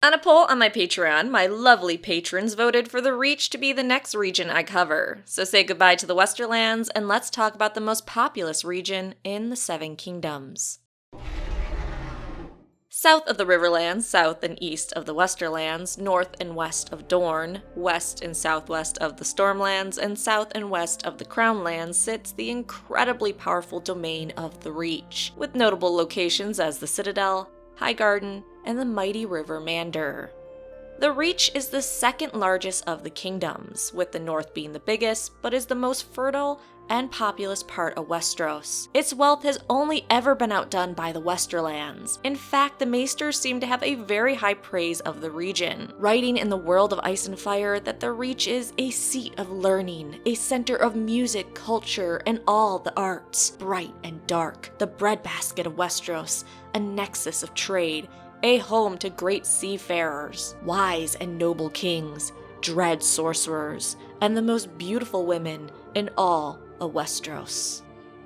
On a poll on my Patreon, my lovely patrons voted for the Reach to be the next region I cover. So say goodbye to the Westerlands and let's talk about the most populous region in the Seven Kingdoms. South of the Riverlands, south and east of the Westerlands, north and west of Dorne, west and southwest of the Stormlands, and south and west of the Crownlands sits the incredibly powerful domain of the Reach, with notable locations as the Citadel, Highgarden, and the mighty River Mander. The Reach is the second largest of the kingdoms, with the north being the biggest, but is the most fertile and populous part of Westeros. Its wealth has only ever been outdone by the Westerlands. In fact, the Maesters seem to have a very high praise of the region, writing in the World of Ice and Fire that the Reach is a seat of learning, a center of music, culture, and all the arts, bright and dark, the breadbasket of Westeros, a nexus of trade, a home to great seafarers, wise and noble kings, dread sorcerers, and the most beautiful women in all of Westeros.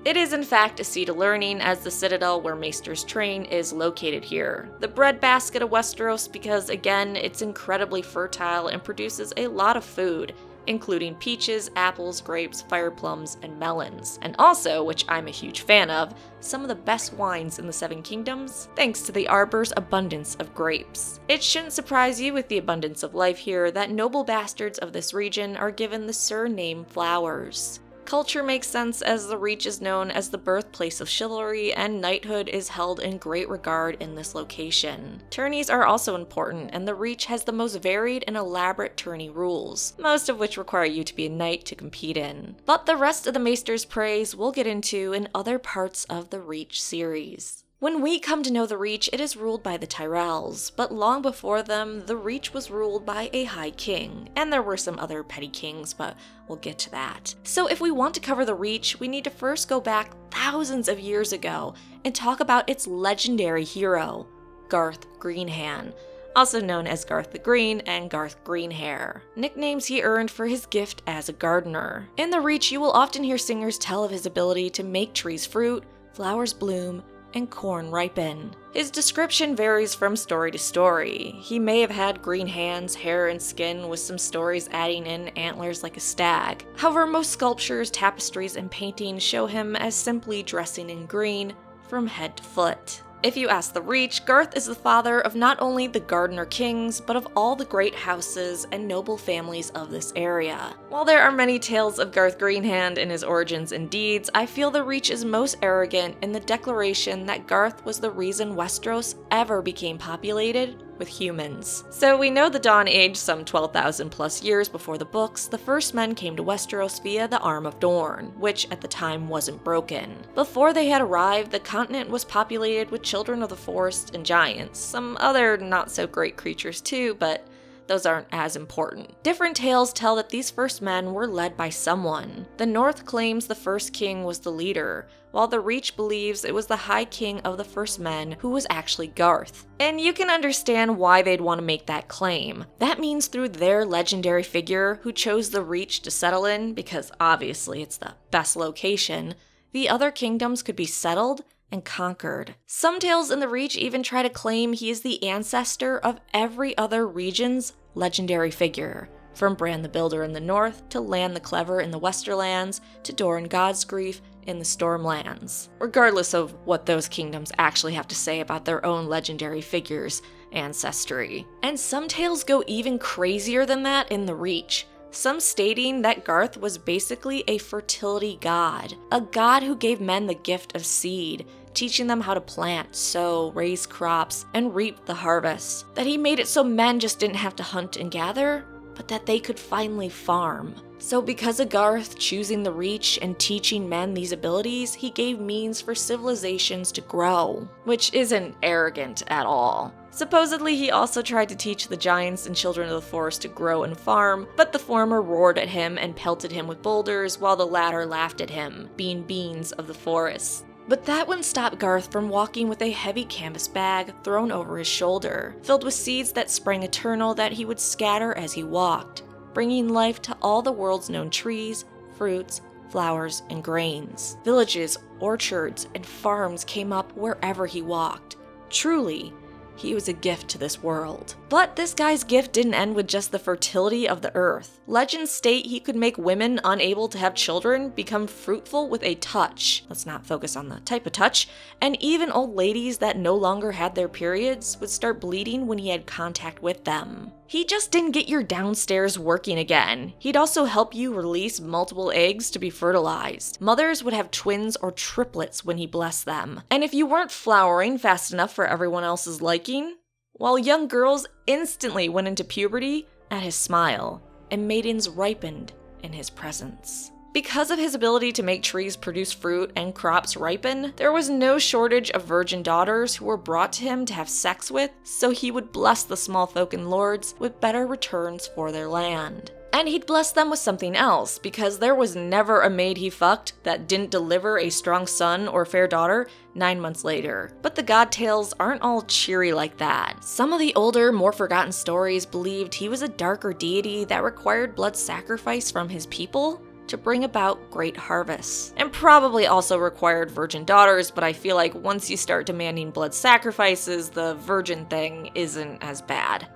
It is in fact a seat of learning, as the Citadel where Maesters train is located here. The breadbasket of Westeros because, again, it's incredibly fertile and produces a lot of food, including peaches, apples, grapes, fire plums, and melons. And also, which I'm a huge fan of, some of the best wines in the Seven Kingdoms, thanks to the Arbor's abundance of grapes. It shouldn't surprise you with the abundance of life here that noble bastards of this region are given the surname Flowers. Culture makes sense as the Reach is known as the birthplace of chivalry, and knighthood is held in great regard in this location. Tourneys are also important, and the Reach has the most varied and elaborate tourney rules, most of which require you to be a knight to compete in. But the rest of the Maesters' praise we'll get into in other parts of the Reach series. When we come to know the Reach, it is ruled by the Tyrells, but long before them, the Reach was ruled by a High King, and there were some other petty kings, but we'll get to that. So if we want to cover the Reach, we need to first go back thousands of years ago and talk about its legendary hero, Garth Greenhand, also known as Garth the Green and Garth Greenhair, nicknames he earned for his gift as a gardener. In the Reach, you will often hear singers tell of his ability to make trees fruit, flowers bloom, and corn ripen. His description varies from story to story. He may have had green hands, hair, and skin, with some stories adding in antlers like a stag. However, most sculptures, tapestries, and paintings show him as simply dressing in green from head to foot. If you ask the Reach, Garth is the father of not only the Gardener Kings, but of all the great houses and noble families of this area. While there are many tales of Garth Greenhand and his origins and deeds, I feel the Reach is most arrogant in the declaration that Garth was the reason Westeros ever became populated with humans. So we know the Dawn Age, some 12,000 plus years before the books, the first men came to Westeros via the Arm of Dorne, which at the time wasn't broken. Before they had arrived, the continent was populated with children of the forest and giants, some other not so great creatures too, but those aren't as important. Different tales tell that these first men were led by someone. The North claims the first king was the leader, while the Reach believes it was the High King of the first men who was actually Garth. And you can understand why they'd want to make that claim. That means through their legendary figure who chose the Reach to settle in, because obviously it's the best location, the other kingdoms could be settled and conquered. Some tales in the Reach even try to claim he is the ancestor of every other region's legendary figure, from Bran the Builder in the north, to Lan the Clever in the Westerlands, to Doran Godsgrief in the Stormlands, regardless of what those kingdoms actually have to say about their own legendary figures' ancestry. And some tales go even crazier than that in the Reach, some stating that Garth was basically a fertility god, a god who gave men the gift of seed, teaching them how to plant, sow, raise crops, and reap the harvest. That he made it so men just didn't have to hunt and gather, but that they could finally farm. So because of Garth choosing the Reach and teaching men these abilities, he gave means for civilizations to grow, which isn't arrogant at all. Supposedly, he also tried to teach the giants and children of the forest to grow and farm, but the former roared at him and pelted him with boulders, while the latter laughed at him, being beings of the forest. But that wouldn't stop Garth from walking with a heavy canvas bag thrown over his shoulder, filled with seeds that sprang eternal that he would scatter as he walked, bringing life to all the world's known trees, fruits, flowers, and grains. Villages, orchards, and farms came up wherever he walked. Truly, He was a gift to this world. But this guy's gift didn't end with just the fertility of the earth. Legends state he could make women unable to have children become fruitful with a touch. Let's not focus on the type of touch. And even old ladies that no longer had their periods would start bleeding when he had contact with them. He just didn't get your downstairs working again. He'd also help you release multiple eggs to be fertilized. Mothers would have twins or triplets when he blessed them. And if you weren't flowering fast enough for everyone else's liking, well, young girls instantly went into puberty at his smile, and maidens ripened in his presence. Because of his ability to make trees produce fruit and crops ripen, there was no shortage of virgin daughters who were brought to him to have sex with, so he would bless the small folk and lords with better returns for their land. And he'd bless them with something else, because there was never a maid he fucked that didn't deliver a strong son or fair daughter 9 months later. But the god tales aren't all cheery like that. Some of the older, more forgotten stories believed he was a darker deity that required blood sacrifice from his people to bring about great harvests. And probably also required virgin daughters, but I feel like once you start demanding blood sacrifices, the virgin thing isn't as bad.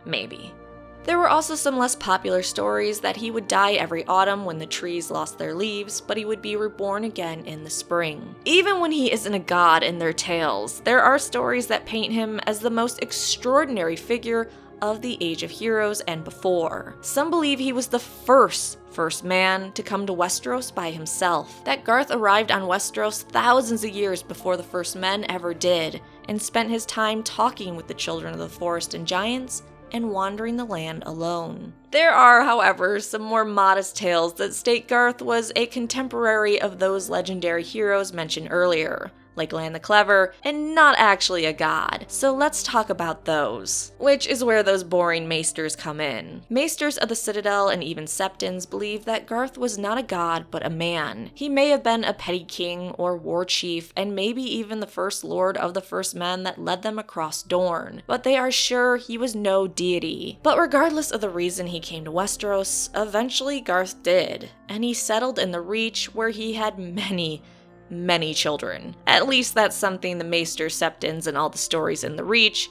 Maybe. There were also some less popular stories that he would die every autumn when the trees lost their leaves, but he would be reborn again in the spring. Even when he isn't a god in their tales, there are stories that paint him as the most extraordinary figure of the Age of Heroes and before. Some believe he was the first man to come to Westeros by himself, that Garth arrived on Westeros thousands of years before the first men ever did, and spent his time talking with the children of the forest and giants, and wandering the land alone. There are, however, some more modest tales that state Garth was a contemporary of those legendary heroes mentioned earlier, like Lan the Clever, and not actually a god. So let's talk about those, which is where those boring maesters come in. Maesters of the Citadel and even Septons believe that Garth was not a god, but a man. He may have been a petty king or war chief, and maybe even the first lord of the first men that led them across Dorne, but they are sure he was no deity. But regardless of the reason he came to Westeros, eventually Garth did, and he settled in the Reach, where he had many children. At least that's something the Maesters, Septons, and all the stories in the Reach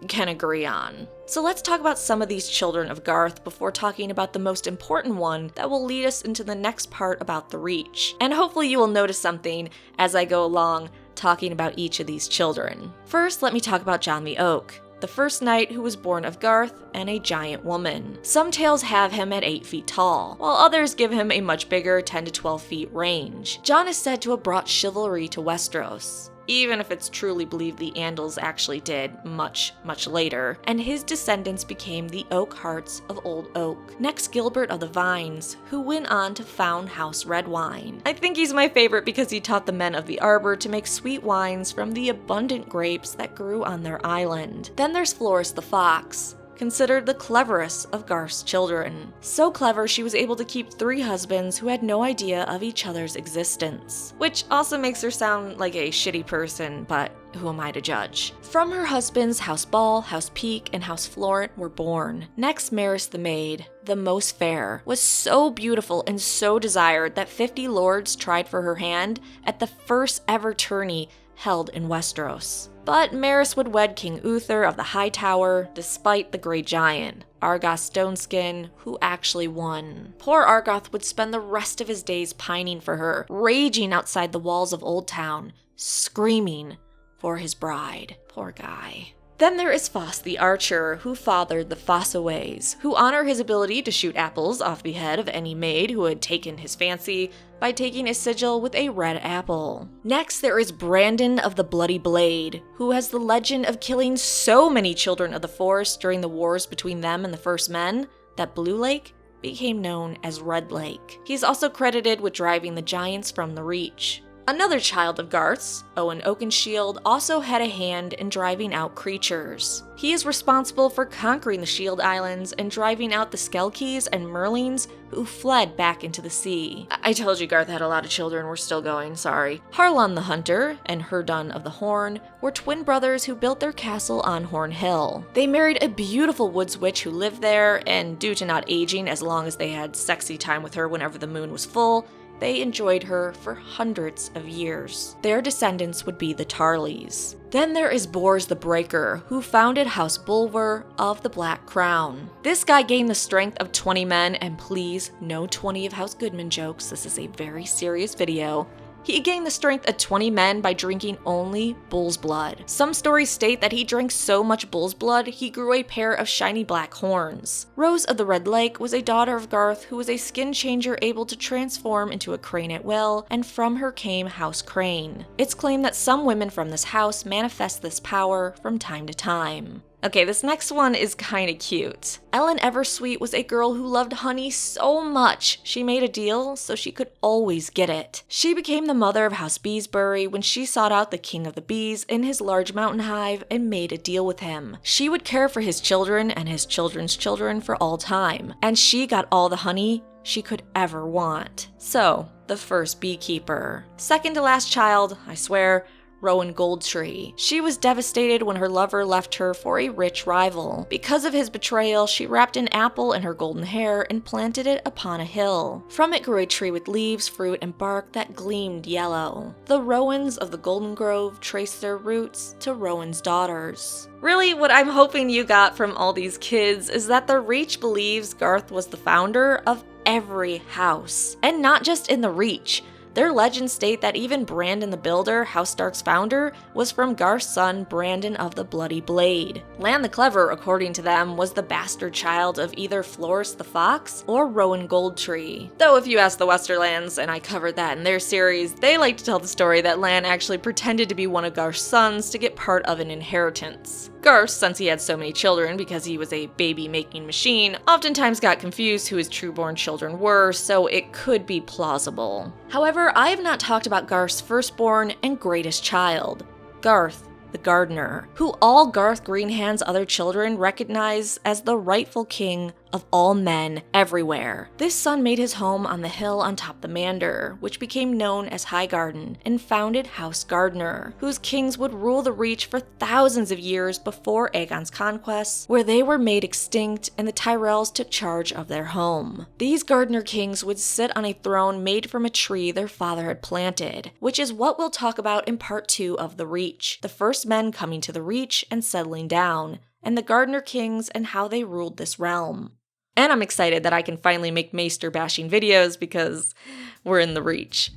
can agree on. So let's talk about some of these children of Garth before talking about the most important one that will lead us into the next part about the Reach. And hopefully you will notice something as I go along talking about each of these children. First, let me talk about Jon the Oak, the first knight who was born of Garth and a giant woman. Some tales have him at 8 feet tall, while others give him a much bigger 10 to 12 feet range. Jon is said to have brought chivalry to Westeros, even if it's truly believed the Andals actually did much later, and his descendants became the Oak Hearts of Old Oak. Next, Gilbert of the Vines, who went on to found House Redwine. I think he's my favorite because he taught the men of the Arbor to make sweet wines from the abundant grapes that grew on their island. Then there's Floris the Fox, considered the cleverest of Garth's children. So clever she was able to keep 3 husbands who had no idea of each other's existence. Which also makes her sound like a shitty person, but who am I to judge? From her husbands, House Ball, House Peak, and House Florent were born. Next, Maris the Maid, the most fair, was so beautiful and so desired that 50 lords tried for her hand at the first ever tourney held in Westeros. But Maris would wed King Uther of the High Tower, despite the Grey Giant, Argoth Stoneskin, who actually won. Poor Argoth would spend the rest of his days pining for her, raging outside the walls of Old Town, screaming for his bride. Poor guy. Then there is Foss the Archer, who fathered the Fossaways, who honor his ability to shoot apples off the head of any maid who had taken his fancy by taking a sigil with a red apple. Next, there is Brandon of the Bloody Blade, who has the legend of killing so many children of the forest during the wars between them and the First Men that Blue Lake became known as Red Lake. He's also credited with driving the giants from the Reach. Another child of Garth's, Owen Oakenshield, also had a hand in driving out creatures. He is responsible for conquering the Shield Islands and driving out the Skelkeys and Merlings who fled back into the sea. I told you Garth had a lot of children, we're still going, sorry. Harlon the Hunter and Herdun of the Horn were twin brothers who built their castle on Horn Hill. They married a beautiful woods witch who lived there, and due to not aging as long as they had sexy time with her whenever the moon was full, They enjoyed her for hundreds of years. Their descendants would be the Tarleys. Then there is Bors the Breaker, who founded House Bulwer of the Black Crown. This guy gained the strength of 20 men, and please, no 20 of House Goodman jokes, this is a very serious video. He gained the strength of 20 men by drinking only bull's blood. Some stories state that he drank so much bull's blood, he grew a pair of shiny black horns. Rose of the Red Lake was a daughter of Garth who was a skin changer able to transform into a crane at will, and from her came House Crane. It's claimed that some women from this house manifest this power from time to time. Okay, this next one is kinda cute. Ellen Eversweet was a girl who loved honey so much, she made a deal so she could always get it. She became the mother of House Beesbury when she sought out the king of the bees in his large mountain hive and made a deal with him. She would care for his children and his children's children for all time, and she got all the honey she could ever want. So, the first beekeeper. Second to last child, I swear, Rowan Goldtree. She was devastated when her lover left her for a rich rival. Because of his betrayal, she wrapped an apple in her golden hair and planted it upon a hill. From it grew a tree with leaves, fruit, and bark that gleamed yellow. The Rowans of the Golden Grove traced their roots to Rowan's daughters. Really, what I'm hoping you got from all these kids is that the Reach believes Garth was the founder of every house. And not just in the Reach. Their legends state that even Brandon the Builder, House Stark's founder, was from Garth's son Brandon of the Bloody Blade. Lan the Clever, according to them, was the bastard child of either Floris the Fox or Rowan Goldtree. Though if you ask the Westerlands, and I covered that in their series, they like to tell the story that Lan actually pretended to be one of Garth's sons to get part of an inheritance. Garth, since he had so many children because he was a baby-making machine, oftentimes got confused who his true-born children were, so it could be plausible. However, I have not talked about Garth's firstborn and greatest child, Garth the Gardener, who all Garth Greenhand's other children recognize as the rightful king of all men everywhere. This son made his home on the hill on top the Mander, which became known as High Garden, and founded House Gardner, whose kings would rule the Reach for thousands of years before Aegon's conquests, where they were made extinct and the Tyrells took charge of their home. These Gardner kings would sit on a throne made from a tree their father had planted, which is what we'll talk about in part 2 of The Reach, the first men coming to the Reach and settling down, and the Gardner kings and how they ruled this realm. And I'm excited that I can finally make Maester bashing videos because we're in the Reach.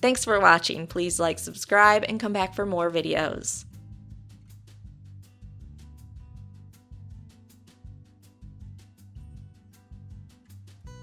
Thanks for watching. Please like, subscribe, and come back for more videos.